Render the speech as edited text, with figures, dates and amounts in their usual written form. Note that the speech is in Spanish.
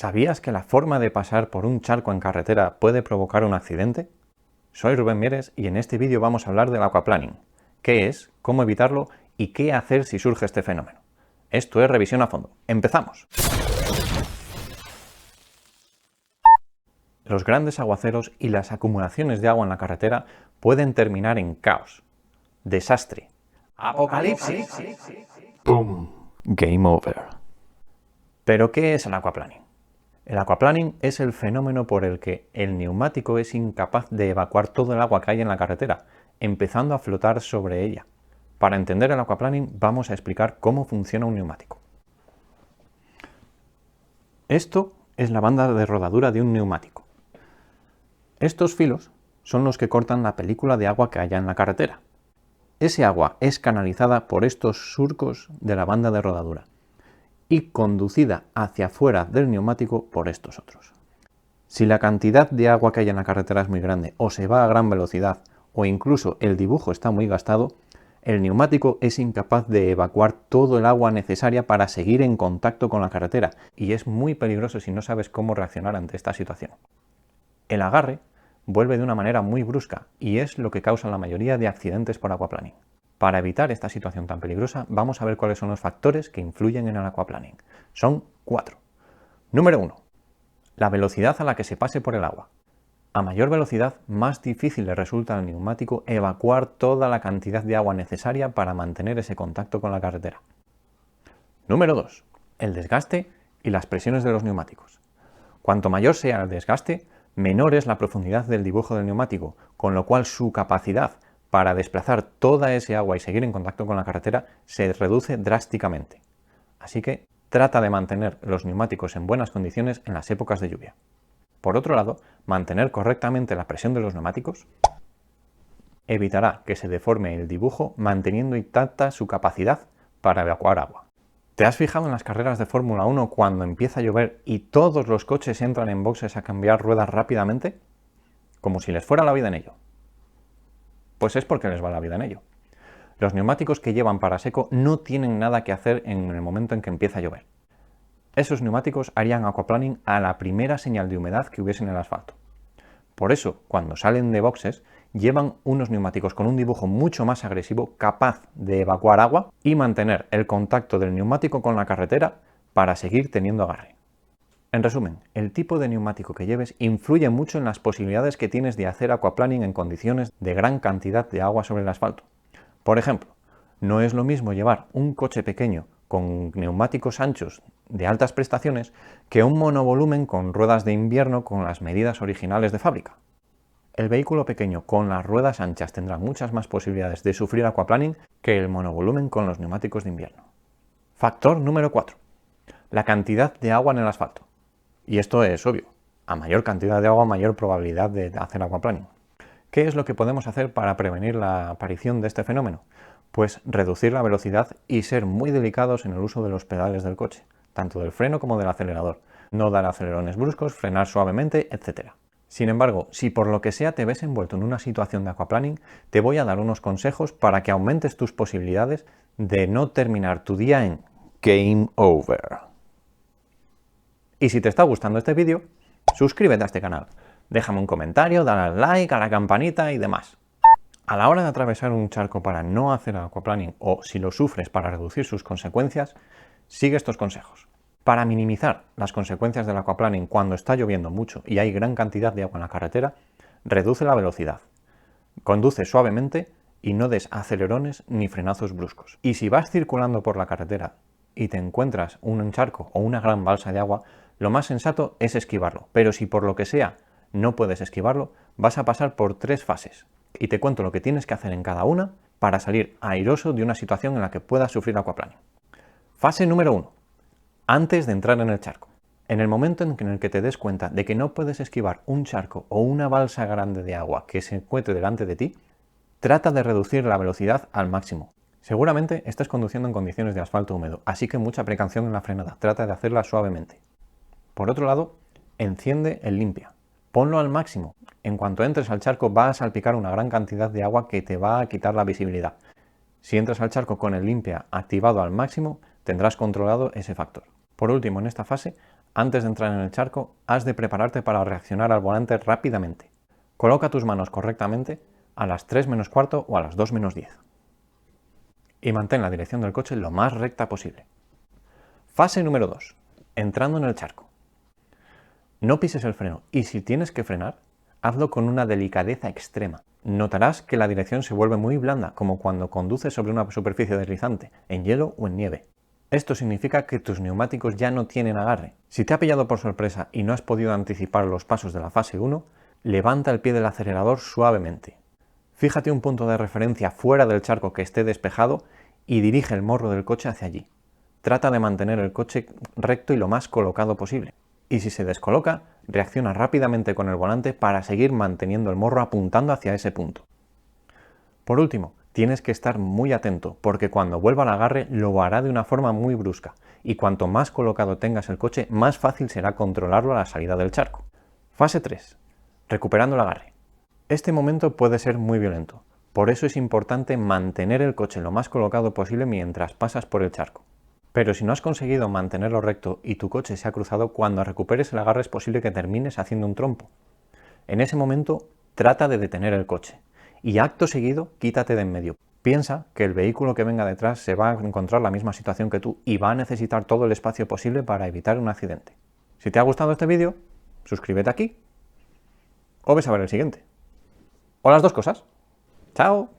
¿Sabías que la forma de pasar por un charco en carretera puede provocar un accidente? Soy Rubén Mieres y en este vídeo vamos a hablar del aquaplaning. ¿Qué es? ¿Cómo evitarlo? ¿Y qué hacer si surge este fenómeno? Esto es Revisión a Fondo. ¡Empezamos! Los grandes aguaceros y las acumulaciones de agua en la carretera pueden terminar en caos, desastre, apocalipsis, ¡pum! Game over. ¿Pero qué es el aquaplaning? El aquaplaning es el fenómeno por el que el neumático es incapaz de evacuar todo el agua que hay en la carretera, empezando a flotar sobre ella. Para entender el aquaplaning vamos a explicar cómo funciona un neumático. Esto es la banda de rodadura de un neumático. Estos filos son los que cortan la película de agua que haya en la carretera. Ese agua es canalizada por estos surcos de la banda de rodadura y conducida hacia afuera del neumático por estos otros. Si la cantidad de agua que hay en la carretera es muy grande o se va a gran velocidad o incluso el dibujo está muy gastado, el neumático es incapaz de evacuar todo el agua necesaria para seguir en contacto con la carretera y es muy peligroso si no sabes cómo reaccionar ante esta situación. El agarre vuelve de una manera muy brusca y es lo que causa la mayoría de accidentes por aquaplaning. Para evitar esta situación tan peligrosa, vamos a ver cuáles son los factores que influyen en el aquaplaning. Son 4. Número 1. La velocidad a la que se pase por el agua. A mayor velocidad, más difícil le resulta al neumático evacuar toda la cantidad de agua necesaria para mantener ese contacto con la carretera. Número 2. El desgaste y las presiones de los neumáticos. Cuanto mayor sea el desgaste, menor es la profundidad del dibujo del neumático, con lo cual su capacidad para desplazar toda ese agua y seguir en contacto con la carretera se reduce drásticamente. Así que trata de mantener los neumáticos en buenas condiciones en las épocas de lluvia. Por otro lado, mantener correctamente la presión de los neumáticos evitará que se deforme el dibujo manteniendo intacta su capacidad para evacuar agua. ¿Te has fijado en las carreras de Fórmula 1 cuando empieza a llover y todos los coches entran en boxes a cambiar ruedas rápidamente? Como si les fuera la vida en ello. Pues es porque les va la vida en ello. Los neumáticos que llevan paraseco no tienen nada que hacer en el momento en que empieza a llover. Esos neumáticos harían aquaplaning a la primera señal de humedad que hubiese en el asfalto. Por eso, cuando salen de boxes, llevan unos neumáticos con un dibujo mucho más agresivo, capaz de evacuar agua y mantener el contacto del neumático con la carretera para seguir teniendo agarre. En resumen, el tipo de neumático que lleves influye mucho en las posibilidades que tienes de hacer aquaplaning en condiciones de gran cantidad de agua sobre el asfalto. Por ejemplo, no es lo mismo llevar un coche pequeño con neumáticos anchos de altas prestaciones que un monovolumen con ruedas de invierno con las medidas originales de fábrica. El vehículo pequeño con las ruedas anchas tendrá muchas más posibilidades de sufrir aquaplaning que el monovolumen con los neumáticos de invierno. Factor número 4. La cantidad de agua en el asfalto. Y esto es obvio. A mayor cantidad de agua, mayor probabilidad de hacer aquaplaning. ¿Qué es lo que podemos hacer para prevenir la aparición de este fenómeno? Pues reducir la velocidad y ser muy delicados en el uso de los pedales del coche, tanto del freno como del acelerador. No dar acelerones bruscos, frenar suavemente, etc. Sin embargo, si por lo que sea te ves envuelto en una situación de aquaplaning, te voy a dar unos consejos para que aumentes tus posibilidades de no terminar tu día en Game Over. Y si te está gustando este vídeo, suscríbete a este canal, déjame un comentario, dale al like, a la campanita y demás. A la hora de atravesar un charco para no hacer aquaplaning o si lo sufres para reducir sus consecuencias, sigue estos consejos. Para minimizar las consecuencias del aquaplaning cuando está lloviendo mucho y hay gran cantidad de agua en la carretera, reduce la velocidad, conduce suavemente y no des acelerones ni frenazos bruscos. Y si vas circulando por la carretera y te encuentras un charco o una gran balsa de agua, lo más sensato es esquivarlo, pero si por lo que sea no puedes esquivarlo, vas a pasar por 3 fases. Y te cuento lo que tienes que hacer en cada una para salir airoso de una situación en la que puedas sufrir aquaplaning. Fase número 1. Antes de entrar en el charco. En el momento en el que te des cuenta de que no puedes esquivar un charco o una balsa grande de agua que se encuentre delante de ti, trata de reducir la velocidad al máximo. Seguramente estés conduciendo en condiciones de asfalto húmedo, así que mucha precaución en la frenada, trata de hacerla suavemente. Por otro lado, enciende el limpia. Ponlo al máximo. En cuanto entres al charco va a salpicar una gran cantidad de agua que te va a quitar la visibilidad. Si entras al charco con el limpia activado al máximo, tendrás controlado ese factor. Por último, en esta fase, Antes de entrar en el charco, has de prepararte para reaccionar al volante rápidamente. Coloca tus manos correctamente a las 3 menos cuarto o a las 2 menos 10. Y mantén la dirección del coche lo más recta posible. Fase número 2. Entrando en el charco. No pises el freno y si tienes que frenar, hazlo con una delicadeza extrema. Notarás que la dirección se vuelve muy blanda, como cuando conduces sobre una superficie deslizante, en hielo o en nieve. Esto significa que tus neumáticos ya no tienen agarre. Si te ha pillado por sorpresa y no has podido anticipar los pasos de la fase 1, levanta el pie del acelerador suavemente. Fíjate un punto de referencia fuera del charco que esté despejado y dirige el morro del coche hacia allí. Trata de mantener el coche recto y lo más colocado posible. Y si se descoloca, reacciona rápidamente con el volante para seguir manteniendo el morro apuntando hacia ese punto. Por último, tienes que estar muy atento porque cuando vuelva al agarre lo hará de una forma muy brusca y cuanto más colocado tengas el coche, más fácil será controlarlo a la salida del charco. Fase 3. Recuperando el agarre. Este momento puede ser muy violento, por eso es importante mantener el coche lo más colocado posible mientras pasas por el charco. Pero si no has conseguido mantenerlo recto y tu coche se ha cruzado, cuando recuperes el agarre es posible que termines haciendo un trompo. En ese momento, trata de detener el coche y acto seguido quítate de en medio. Piensa que el vehículo que venga detrás se va a encontrar la misma situación que tú y va a necesitar todo el espacio posible para evitar un accidente. Si te ha gustado este vídeo, suscríbete aquí o ves a ver el siguiente. O las dos cosas. ¡Chao!